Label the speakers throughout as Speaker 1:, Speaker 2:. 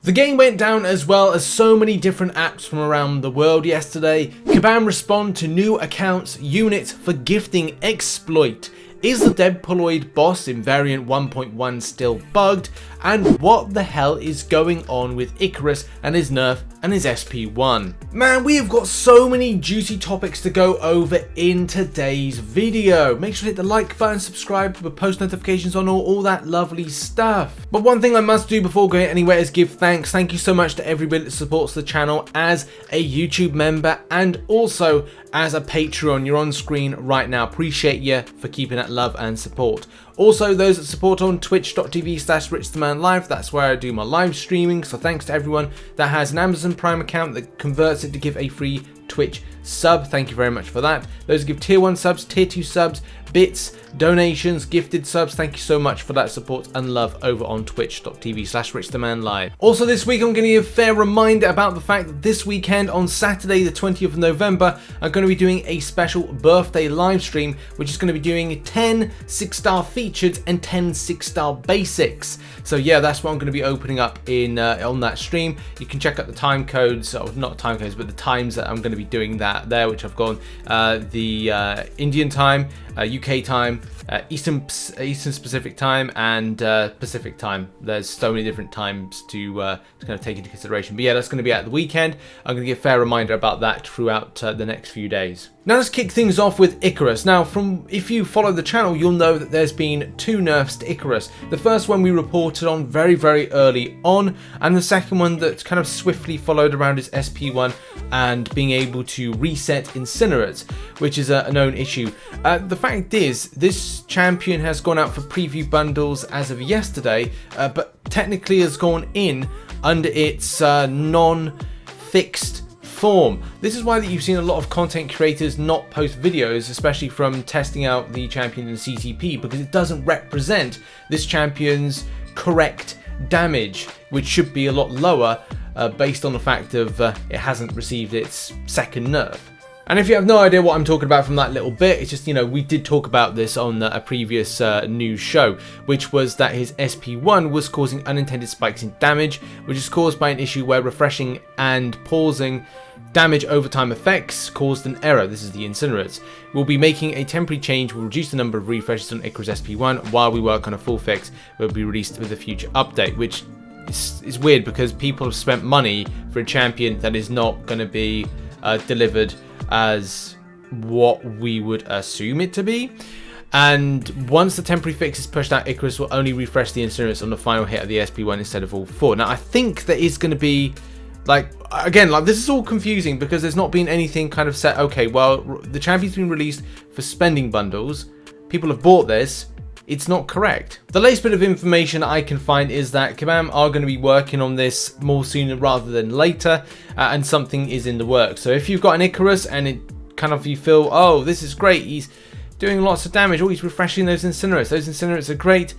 Speaker 1: The game went down as well as so many different apps from around the world yesterday. Kabam respond to new accounts units for gifting exploit. Is the Deadpolooid boss in variant 1.1 still bugged? And what the hell is going on with Ikaris and his Nerf and his SP1? Man, we have got so many juicy topics to go over in today's video. Make sure to hit the like button, subscribe for post notifications on all that lovely stuff. But one thing I must do before going anywhere is give thanks. Thank you so much to everybody that supports the channel as a YouTube member and also as a Patreon. You're on screen right now. Appreciate you for keeping that love and support. Also, those that support on twitch.tv/RichTheMan live, that's where I do my live streaming. So thanks to everyone that has an Amazon Prime account that converts it to give a free Twitch sub. Thank you very much for that. Those who give tier 1 subs, tier 2 subs, bits, donations, gifted subs, thank you so much for that support and love over on twitch.tv/RichTheMan live. Also this week I'm going to give a fair reminder about the fact that this weekend on Saturday the 20th of November I'm going to be doing a special birthday live stream which is going to be doing 10 6-star featured and 10 6-star basics. So yeah, that's what I'm going to be opening up in on that stream. You can check out the time codes, or not time codes, but the times that I'm going to be doing that there, which I've gone the Indian time, UK time, Eastern Pacific time, and Pacific time. There's so many different times to kind of take into consideration. But yeah, that's going to be at the weekend. I'm going to give a fair reminder about that throughout the next few days. Now let's kick things off with Ikaris. Now, if you follow the channel, you'll know that there's been 2 nerfs to Ikaris. The first one we reported on very, very early on, and the second one that kind of swiftly followed around is SP1 and being able to reset incinerates, which is a known issue. The fact is, this champion has gone out for preview bundles as of yesterday, but technically has gone in under its non-fixed form. This is why that you've seen a lot of content creators not post videos, especially from testing out the champion in the CTP, because it doesn't represent this champion's correct damage, which should be a lot lower based on the fact of it hasn't received its second nerf. And if you have no idea what I'm talking about from that little bit, it's just, you know, we did talk about this on a previous news show, which was that his SP1 was causing unintended spikes in damage, which is caused by an issue where refreshing and pausing damage overtime effects caused an error. This is the incinerates. We'll be making a temporary change. We'll reduce the number of refreshes on Ikaris SP1 while we work on a full fix. Will be released with a future update, which is weird because people have spent money for a champion that is not going to be delivered as what we would assume it to be. And once the temporary fix is pushed out, Ikaris will only refresh the incinerates on the final hit of the SP1 instead of all 4. Now I think there is going to be, like, again, like, this is all confusing because there's not been anything kind of set. Okay, well, the champion's been released for spending bundles, people have bought this, it's not correct. The latest bit of information I can find is that Kabam are going to be working on this more sooner rather than later, and something is in the works. So if you've got an Ikaris and it kind of, you feel, oh, this is great, he's doing lots of damage, oh, he's refreshing those incinerates are great,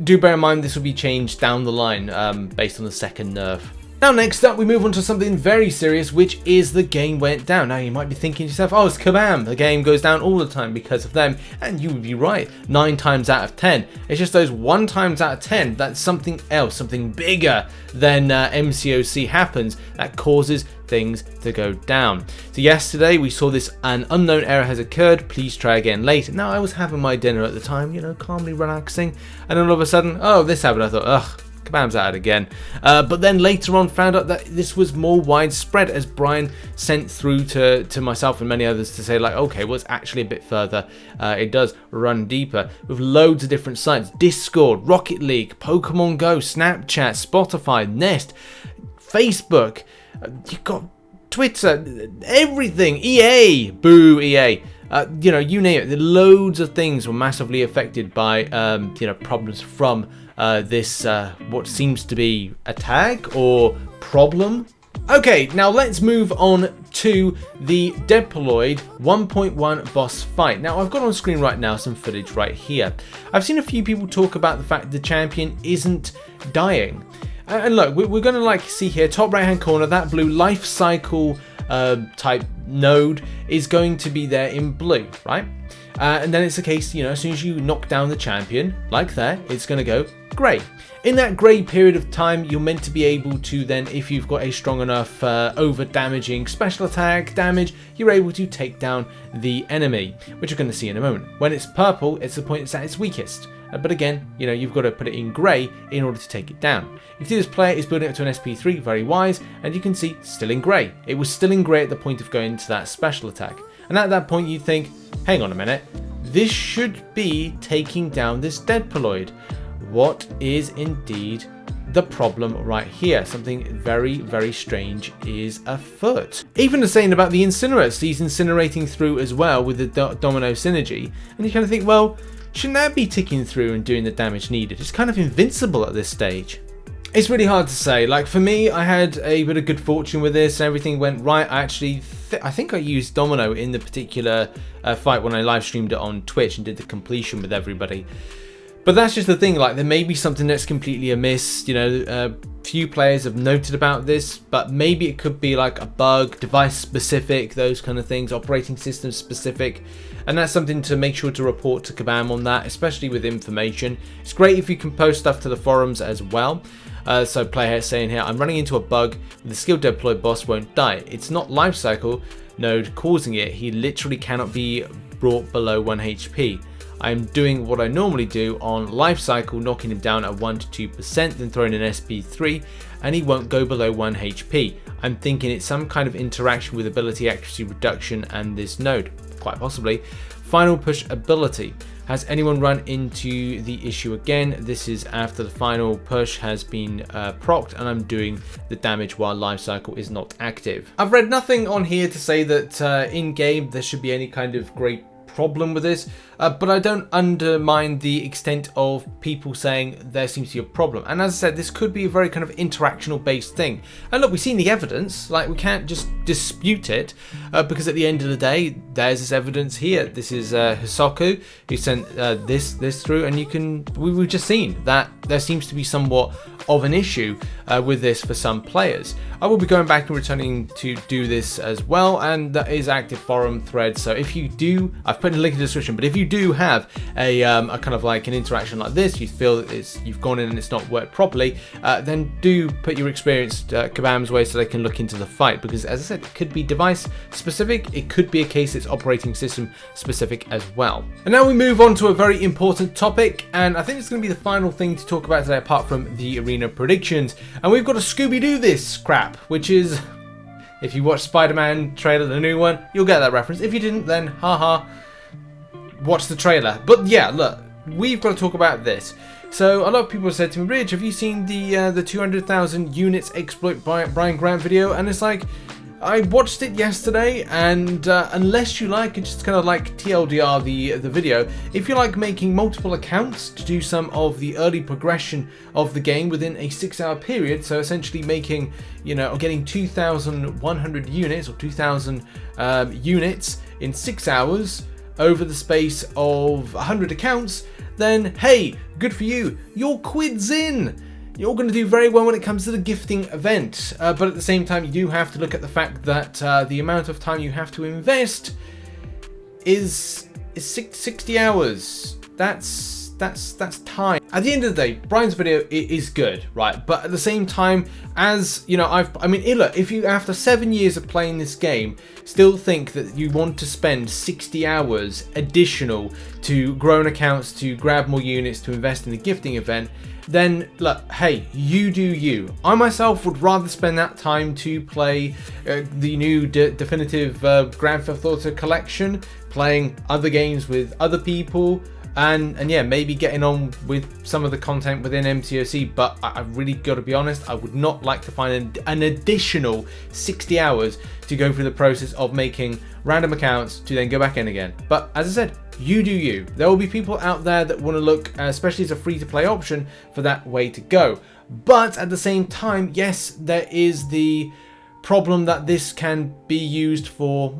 Speaker 1: do bear in mind this will be changed down the line based on the second nerf. Now next up we move on to something very serious, which is the game went down. Now you might be thinking to yourself, oh, it's Kabam, the game goes down all the time because of them, and you would be right, 9 times out of 10. It's just those 1 times out of 10 that something else, something bigger than MCOC happens that causes things to go down. So yesterday we saw an unknown error has occurred, please try again later. Now I was having my dinner at the time, you know, calmly relaxing, and then all of a sudden, oh, this happened. I thought, ugh, Kabam's at it again. But then later on found out that this was more widespread, as Brian sent through to myself and many others to say, like, okay, well, it's actually a bit further. It does run deeper with loads of different sites: Discord, Rocket League, Pokemon Go, Snapchat, Spotify, Nest, Facebook, you've got Twitter, everything, EA, boo EA. You know, you name it, loads of things were massively affected by you know, problems from this what seems to be a tag or problem. Okay, now let's move on to the Deadpooloid 1.1 boss fight. Now I've got on screen right now some footage right here. I've seen a few people talk about the fact the champion isn't dying. And look, we're going to like see here, top right hand corner, that blue life cycle type node is going to be there in blue, right? And then it's the case, you know, as soon as you knock down the champion, like that, it's going to go grey. In that grey period of time, you're meant to be able to then, if you've got a strong enough over damaging special attack damage, you're able to take down the enemy, which you're going to see in a moment. When it's purple, it's the point it's at its weakest. But again, you know, you've got to put it in grey in order to take it down. You can see this player is building up to an SP3, very wise, and you can see still in grey. It was still in grey at the point of going to that special attack. And at that point you think, hang on a minute, this should be taking down this Deadpooloid. What is indeed the problem right here? Something very, very strange is afoot. Even the same about the incinerators, he's incinerating through as well with the domino synergy, and you kind of think, well, shouldn't that be ticking through and doing the damage needed? It's kind of invincible at this stage. It's really hard to say. Like for me, I had a bit of good fortune with this and everything went right. I actually, I think I used Domino in the particular fight when I live streamed it on Twitch and did the completion with everybody. But that's just the thing, like there may be something that's completely amiss, you know, few players have noted about this, but maybe it could be like a bug, device specific, those kind of things, operating system specific, and that's something to make sure to report to Kabam on that, especially with information. It's great if you can post stuff to the forums as well. So player saying here, I'm running into a bug, the skilled Deadpolooid boss won't die. It's not life cycle node causing it, he literally cannot be brought below 1 HP. I'm doing what I normally do on life cycle, knocking him down at 1 to 2%, then throwing an SP3, and he won't go below 1 HP. I'm thinking it's some kind of interaction with ability accuracy reduction and this node, quite possibly. Final push ability. Has anyone run into the issue again? This is after the final push has been procced and I'm doing the damage while life cycle is not active. I've read nothing on here to say that in game there should be any kind of great problem with this, but I don't undermine the extent of people saying there seems to be a problem. And as I said, this could be a very kind of interactional based thing. And look, we've seen the evidence, like we can't just dispute it, because at the end of the day, there's this evidence here. This is Hisoku who sent this through, and we've just seen that there seems to be somewhat of an issue with this for some players. I will be going back and returning to do this as well, and that is active forum thread. So if you do, I've put a link in the description, but if you do have a kind of like an interaction like this, you feel that you've gone in and it's not worked properly, then do put your experience Kabam's way so they can look into the fight, because as I said, it could be device specific, it could be a case it's operating system specific as well. And now we move on to a very important topic, and I think it's going to be the final thing to talk about today apart from the arena predictions, and we've got to Scooby-Doo this crap, which is, if you watch Spider-Man trailer, the new one, you'll get that reference. If you didn't, then haha, watch the trailer. But yeah, look, we've got to talk about this. So a lot of people have said to me, Rich, have you seen the 200,000 units exploit by Brian Grant video? And it's like, I watched it yesterday, and unless you like, it's just kind of like TLDR the video, if you like making multiple accounts to do some of the early progression of the game within a 6-hour period, so essentially making, you know, or getting 2,100 units or 2,000 units in 6 hours over the space of 100 accounts, then hey, good for you, your quid's in. You're going to do very well when it comes to the gifting event, but at the same time you do have to look at the fact that the amount of time you have to invest is 60 hours. That's time. At the end of the day, Brian's video is good, right? But at the same time, as you know, I mean, look, if you after 7 years of playing this game still think that you want to spend 60 hours additional to grow an accounts, to grab more units, to invest in the gifting event, then look, hey, you do you. I myself would rather spend that time to play the new definitive Grand Theft Auto collection, playing other games with other people, and yeah, maybe getting on with some of the content within MCOC, but I've really got to be honest, I would not like to find an additional 60 hours to go through the process of making random accounts to then go back in again. But as I said, you do you. There will be people out there that want to look, especially as a free-to-play option, for that way to go. But at the same time, yes, there is the problem that this can be used for,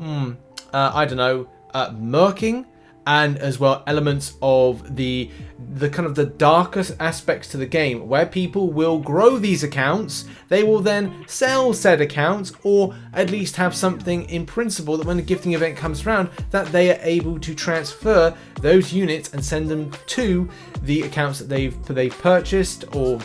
Speaker 1: I don't know, murking, and as well elements of the kind of the darkest aspects to the game, where people will grow these accounts, they will then sell said accounts, or at least have something in principle that when the gifting event comes around, that they are able to transfer those units and send them to the accounts that they've purchased, or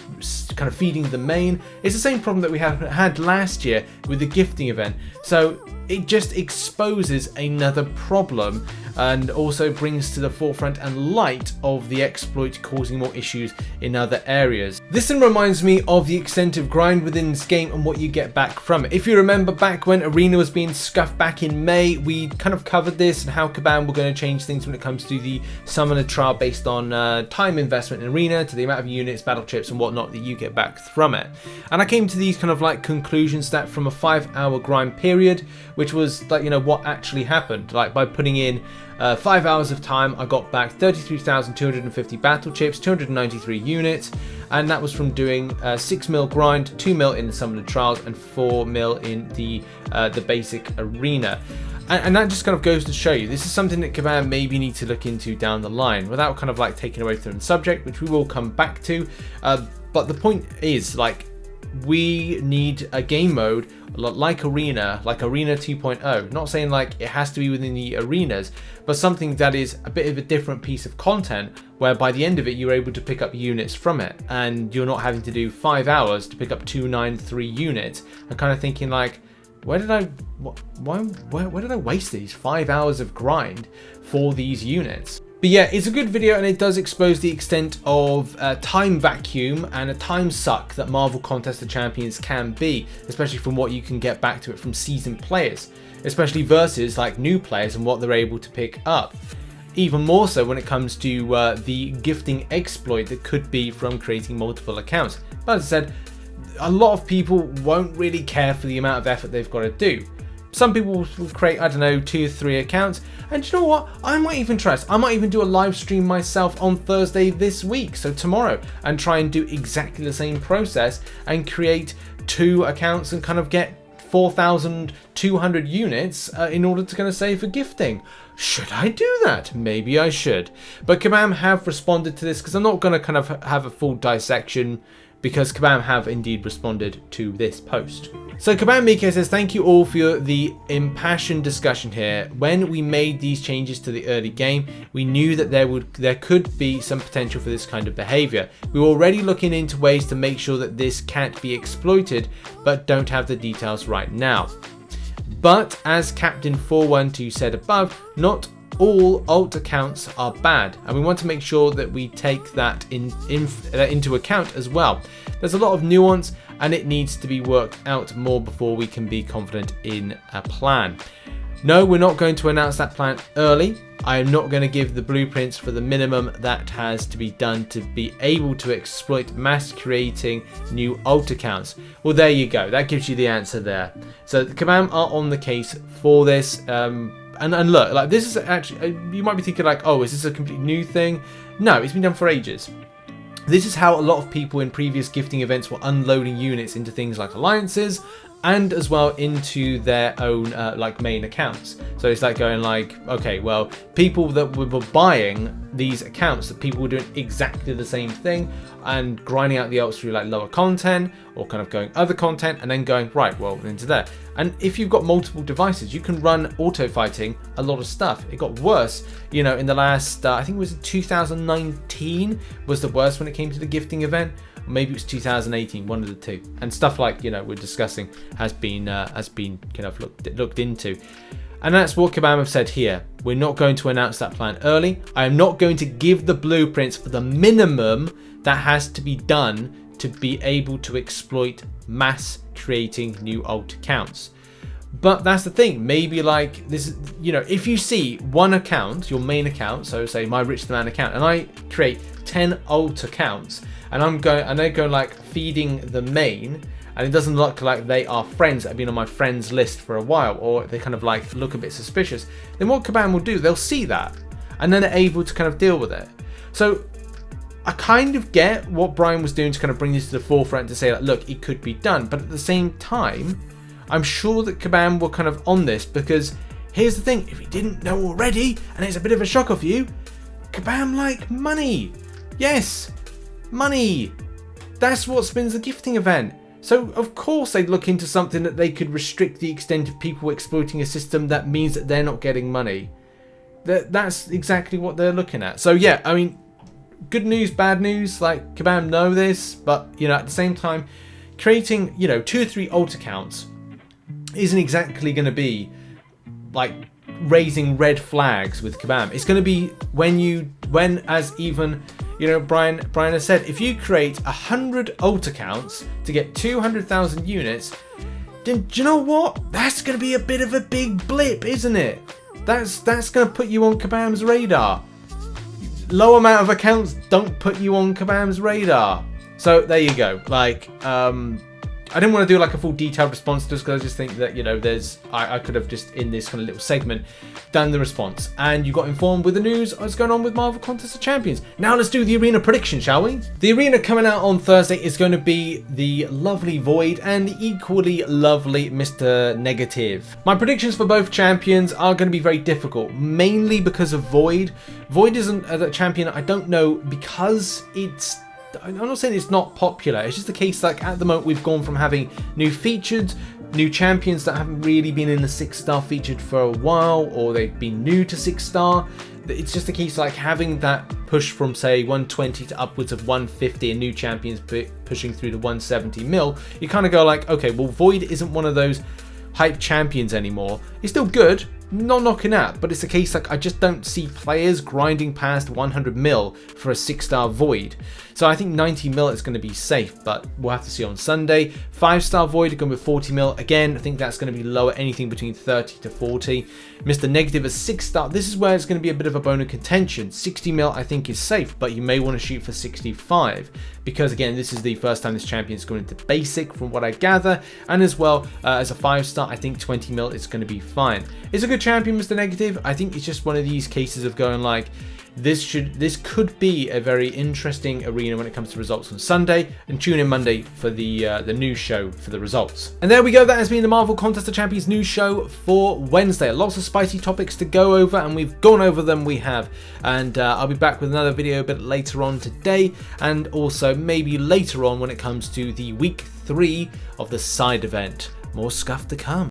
Speaker 1: kind of feeding the main. It's the same problem that we had last year with the gifting event. So it just exposes another problem and also brings to the forefront and light of the exploit causing more issues in other areas. This then reminds me of the extent of grind within this game and what you get back from it. If you remember back when Arena was being scuffed back in May, we kind of covered this and how Kabam were going to change things when it comes to the summoner trial based on time investment in Arena, to the amount of units, battle chips and whatnot that you get back from it. And I came to these kind of like conclusions that from a 5-hour grind period, which was like, you know, what actually happened, like by putting in 5 hours of time, I got back 33,250 battle chips, 293 units, and that was from doing 6 mil grind, 2 mil in the summoner trials, and 4 mil in the basic arena. And that just kind of goes to show you, this is something that Kabam maybe need to look into down the line, without kind of like taking away from the subject, which we will come back to. But the point is, like, we need a game mode like Arena 2.0. Not saying like it has to be within the arenas, but something that is a bit of a different piece of content, where by the end of it you're able to pick up units from it, and you're not having to do 5 hours to pick up 293 units. I'm kind of thinking like, where did I waste these 5 hours of grind for these units? But yeah, it's a good video, and it does expose the extent of time vacuum and a time suck that Marvel Contest of Champions can be, especially from what you can get back to it from seasoned players, especially versus like new players and what they're able to pick up. Even more so when it comes to the gifting exploit that could be from creating multiple accounts. But as I said, a lot of people won't really care for the amount of effort they've got to do. Some people will create, I don't know, 2 or 3 accounts, and you know what? I might even try this. I might even do a live stream myself on Thursday this week, so tomorrow, and try and do exactly the same process and create 2 accounts and kind of get 4,200 units in order to kind of save for gifting. Should I do that? Maybe I should. But Kabam have responded to this, because I'm not going to kind of have a full dissection, because Kabam have indeed responded to this post. So Kabam Mika says, thank you all for the impassioned discussion here. When we made these changes to the early game, we knew that there could be some potential for this kind of behavior. We were already looking into ways to make sure that this can't be exploited, but don't have the details right now. But as Captain 412 said above, not all alt accounts are bad, and we want to make sure that we take that into account as well. There's a lot of nuance, and it needs to be worked out more before we can be confident in a plan. No, we're not going to announce that plan early. I am not going to give the blueprints for the minimum that has to be done to be able to exploit mass creating new alt accounts. Well, there you go. That gives you the answer there. So the Kabam are on the case for this. And look, like, this is actually, you might be thinking like, oh, is this a completely new thing? No, it's been done for ages. This is how a lot of people in previous gifting events were unloading units into things like alliances, and as well into their own like main accounts. So it's like going like, okay, well, people that were buying these accounts, that people were doing exactly the same thing and grinding out the alts through like lower content, or kind of going other content and then going, right, well, into there. And if you've got multiple devices, you can run auto fighting a lot of stuff. It got worse, you know, in the last, I think it was 2019 was the worst when it came to the gifting event. Maybe it was 2018, one of the two. And stuff like, you know, we're discussing has been kind of looked into. And that's what Kabam have said here. We're not going to announce that plan early. I am not going to give the blueprints for the minimum that has to be done to be able to exploit mass creating new alt accounts. But that's the thing, maybe like this, you know, if you see one account, your main account, so say my RichTheMan account, and I create 10 alt accounts, and they're going like feeding the main, and it doesn't look like they are friends that have been on my friends list for a while, or they kind of like look a bit suspicious, then what Kabam will do, they'll see that, and then they're able to kind of deal with it. So I kind of get what Brian was doing to kind of bring this to the forefront, to say like, look, it could be done, but at the same time, I'm sure that Kabam were kind of on this, because here's the thing, if you didn't know already, and it's a bit of a shocker for you, Kabam like money. Yes, money. That's what spins the gifting event. So of course they'd look into something that they could restrict the extent of people exploiting a system that means that they're not getting money. That's exactly what they're looking at. So yeah, I mean, good news, bad news. Like, Kabam know this, but you know, at the same time, creating, you know, 2 or 3 alt accounts isn't exactly going to be like raising red flags with Kabam. It's going to be when as even, you know, Brian has said, if you create 100 alt accounts to get 200,000 units, then do you know what? That's going to be a bit of a big blip, isn't it? That's going to put you on Kabam's radar. Low amount of accounts don't put you on Kabam's radar. So there you go. Like, I didn't want to do like a full detailed response to this because I just think that, you know, I could have just in this kind of little segment done the response, and you got informed with the news what's going on with Marvel Contest of Champions. Now let's do the arena prediction, shall we? The arena coming out on Thursday is going to be the lovely Void and the equally lovely Mr. Negative. My predictions for both champions are going to be very difficult, mainly because of Void. Void isn't a champion, I don't know, because I'm not saying it's not popular, it's just the case like at the moment we've gone from having new featured, new champions that haven't really been in the 6-star featured for a while, or they've been new to 6-star. It's just a case like having that push from say 120 to upwards of 150 and new champions pushing through the 170 mil. You kind of go like, okay, well, Void isn't one of those hype champions anymore. He's still good, not knocking out, but it's a case like I just don't see players grinding past 100 mil for a 6-star Void. So I think 90 mil is going to be safe, but we'll have to see on Sunday. 5-star Void going with 40 mil. Again, I think that's going to be lower, anything between 30 to 40. Mr. Negative is 6-star. This is where it's going to be a bit of a bone of contention. 60 mil I think is safe, but you may want to shoot for 65 because again, this is the first time this champion is going into basic from what I gather, and as well as a 5-star, I think 20 mil is going to be fine. It's a good champion, Mr. Negative. I think it's just one of these cases of going like, this could be a very interesting arena when it comes to results on Sunday, and tune in Monday for the news show for the results. And there we go, that has been the Marvel Contest of Champions news show for Wednesday. Lots of spicy topics to go over, and we've gone over them, we have. And I'll be back with another video a bit later on today, and also maybe later on when it comes to the week 3 of the side event. More scuff to come.